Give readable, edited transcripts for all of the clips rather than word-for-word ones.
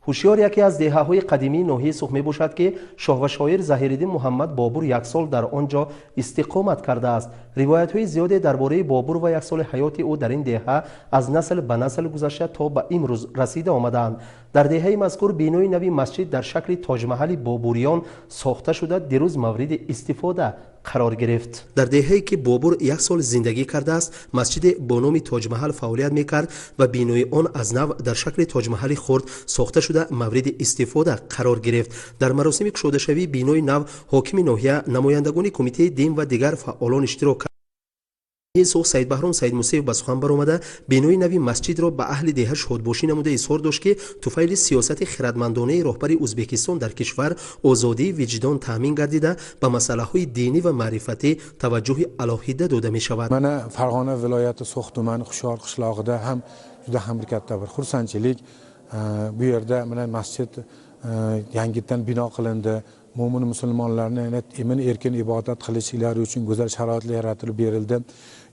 ҳушёр яке аз деҳаҳои қадимии ноҳияи Сух мебошад ки шоҳ ва шоир Заҳириддин Муҳаммад Бобур як сол дар он ҷо истиқомат кардааст. ривоятҳои зиёде дар бораи Бобур ва як соли ҳаёти ӯ дар ин деҳа аз насл ба насл гузашта то ба имрӯз расида омадаанд. дар деҳаи мазкур бинои нави масҷид дар шакли тоҷмаҳали бобуриён сохта шуда дирӯз мавриди истифода қарор гирифт. дар деҳае ки Бобур як сол зиндагӣ кардааст, масҷиде бо номи Тоҷмаҳал фаъолият мекард ва бинои он аз нав дар шакли тоҷмаҳали хурд сохта шуда мавриди истифода қарор гирифт. дар маросими кушодашавии бинои нав ҳокими ноҳия, намояндагони кумитаи дин ва дигар фаъолон иштирок кард. Сух Саид Баҳром Саид Мусеев ба сухан баромада бинои нави масҷидро ба аҳли деҳа шодбошӣ намуда изҳор дошт ки туфайли сиёсати хирадмандонаи роҳбари Ӯзбекистон дар кишвар озодии виҷдон таъмин гардида ба масъалаҳои динӣ ва маърифатӣ таваҷҷӯҳи алоҳида дода мешавад. Mana Farg'ona viloyati So'x tumani Hushyor qishlog'ida ham juda ham bir katta bir xursandchilik. Bu yerda mana masjid yangitdan bino qilindi. Mo'min musulmonlarni emin erkin ibodat qilishlari uchun go'zal sharoitlar yaratilib berildi.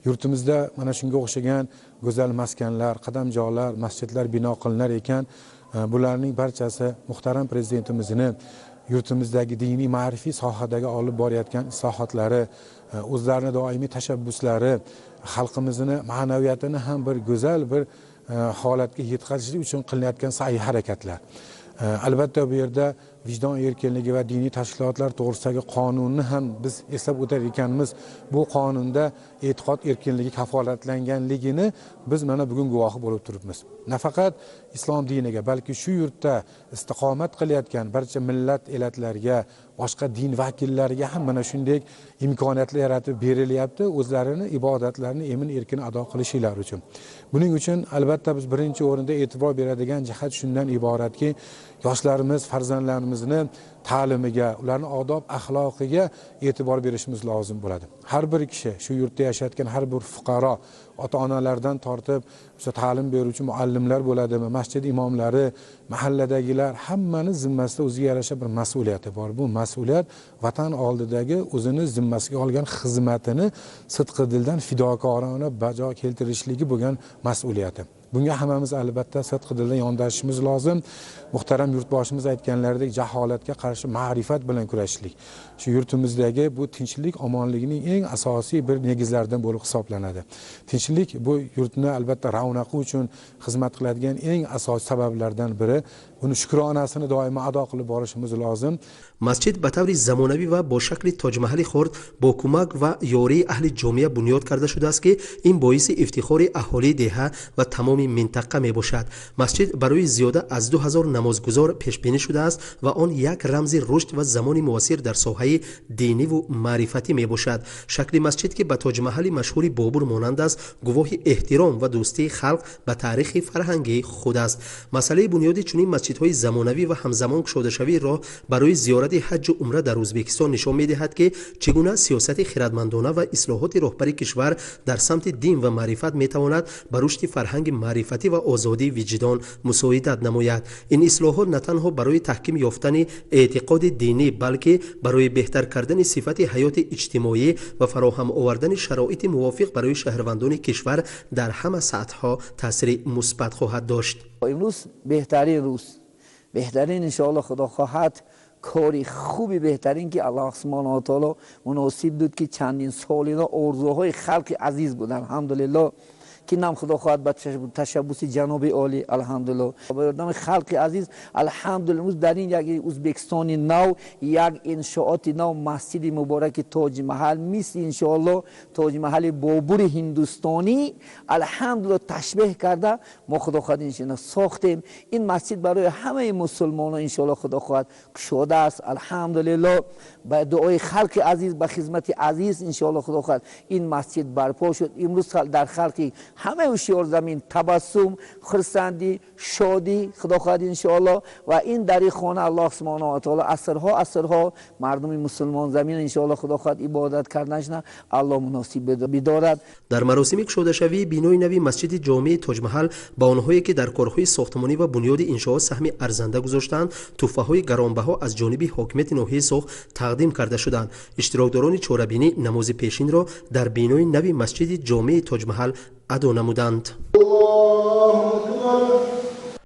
Yurtimizda mana shunga o'xshagan go'zal maskanlar, qadamjolar, masjidlar bino qilinar ekan. Bularning barchasi muhtaram prezidentimizning yurtimizdagi diniy ma'rifiy sohadagi olib borayotgan islohotlari, o'zlarini doimiy tashabbuslari, xalqimizni ma'naviyatini ham bir go'zal bir holatga yetkazishlik uchun qilinayotgan sa'y harakatlar. Albatta bu yerda vijdon erkinligi va diniy tashkilotlar to'g'risidagi qonunni ham biz eslab o'tar ekanmiz. Bu qonunda e'tiqod erkinligi kafolatlanganligini biz mana bugun guvohi bo'lib turibmiz. Nafaqat islom diniga, balki shu yurtda istiqomat qilayotgan barcha millat elatlarga, boshqa din vakillariga ham mana shunday imkoniyatlar yaratib berilyapti, o'zlarini ibodatlarini emin erkin ado qilishlari uchun. Buning uchun albatta biz birinchi o'rinda e'tibor beradigan jihat shundan iboratki, yoshlarimiz, farzandlarimizni ta'limiga, ularning odob axloqiga e'tibor berishimiz lozim bo'ladi. Har bir kishi, shu yurtda yashayotgan har bir fuqaro, ota-onalardan tortib, o'sha ta'lim beruvchi muallimlar bo'ladimi, masjid imomlari, mahalladagilar hammani zimmasida o'ziga yarasha bir mas'uliyati bor. Bu mas'uliyat vatan oldidagi o'zini zimmasiga olgan xizmatini sidqi dildan fidokorona bajo keltirishligi bo'lgan mas'uliyati. Bunga hammamiz albatta sidqi dildan yondashishimiz lozim. Muhtaram yurtboshimiz aytganlaridek jaholatga qarshi ma'rifat bilan kurashishlik. Shu yurtimizdagi bu tinchlik, omonlikning eng asosiy bir negizlaridan bo'lib hisoblanadi. Tinchlik bu yurtni albatta ravnaqi uchun xizmat qiladigan eng asosiy sabablardan biri. Buni shukronasini doimo ado qilib borishimiz lozim. Masjid ба таври замонавӣ ва бо шакли тоҷмаҳали хурд бо кӯмак ва ёрии аҳли ҷомеа бунёд карда шудааст ки ин боиси ифтихори аҳолии деҳа ва тамоми минтақа мебошад. Масҷид барои зиёда аз 2000 намозгузор пешбинӣ шудааст ва он як рамзи рушд ва замони муосир дар соҳаи диниву маърифатӣ мебошад. Шакли масҷид ки ба тоҷмаҳали машҳури Бобур монанд аст, гувоҳи эҳтиром ва дӯстии халқ ба таърихи фарҳангии худ аст. масъалаи бунёди чунин масҷидҳои замонавӣ ва ҳамзамон кушодашавии роҳ барои зиёрати ҳаҷҷу умра дар Ӯзбекистон нишон медиҳад ки чӣ гуна сиёсати хирадмандона ва ислоҳоти роҳбари кишвар дар самти дин ва маърифат метавонад ба рушди фарҳанги маърифатӣ ва озодии виҷдон мусоидат намояд. ин ислоҳот на танҳо барои таҳким ёфтани эътиқоди динӣ, балки барои беҳтар кардани сифати ҳаёти иҷтимоӣ ва фароҳам овардани шароити мувофиқ барои шаҳрвандони кишвар дар ҳама сатҳҳо таъсири мусбат хоҳад дошт. امروز بهترین روز، بهترین انشاءالله خدا خواهد کاری خوبی بهترین که الله سبحانه و تعالی مناسب بود که چندین سال اینا آرزوهای خلق عزیز بود. الحمدلله که نام خدا خواهد با تشبوس جناب عالی الحمدلله با خلق عزیز الحمدلله در این یک ازبکستان نو یک انشاءات نو مسجد مبارک تاج محل مثل انشاءالله تاج محل بابور هندوستانی الحمدلله تشبیه کرده ما خدا خواهد انشاءالله ساختیم. این مسجد برای همه مسلمانان انشاءالله خدا خواهد گشوده است الحمدلله. با دعای خلق عزیز با خدمت عزیز انشاءالله خدا خواهد این مسجد برپا شد. امروز در خلق همه هوشیار زمین تبسم، خرسندی، شادی خدا خواهد انشاءالله و این در خانه الله سبحانه و تعالی عصرها مردم مسلمان زمین انشاءالله خدا خواهد عبادت کردنش نه الله مناسب بدارد. در مراسم کشودشوی بینای نوی مسجد جامع تاج محل با آنهایی که در کارهای ساختمانی و بنیاد انشاء سهم ارزنده گذاشتند تحفه‌های گرانبها از جانب حاکمیت ناحیه سوخ تقدیم کرده شدند. اشتراکداران چهاربینی نماز پیشین را در بینای نوی مسجد جامع تاج محل ادا نمودند.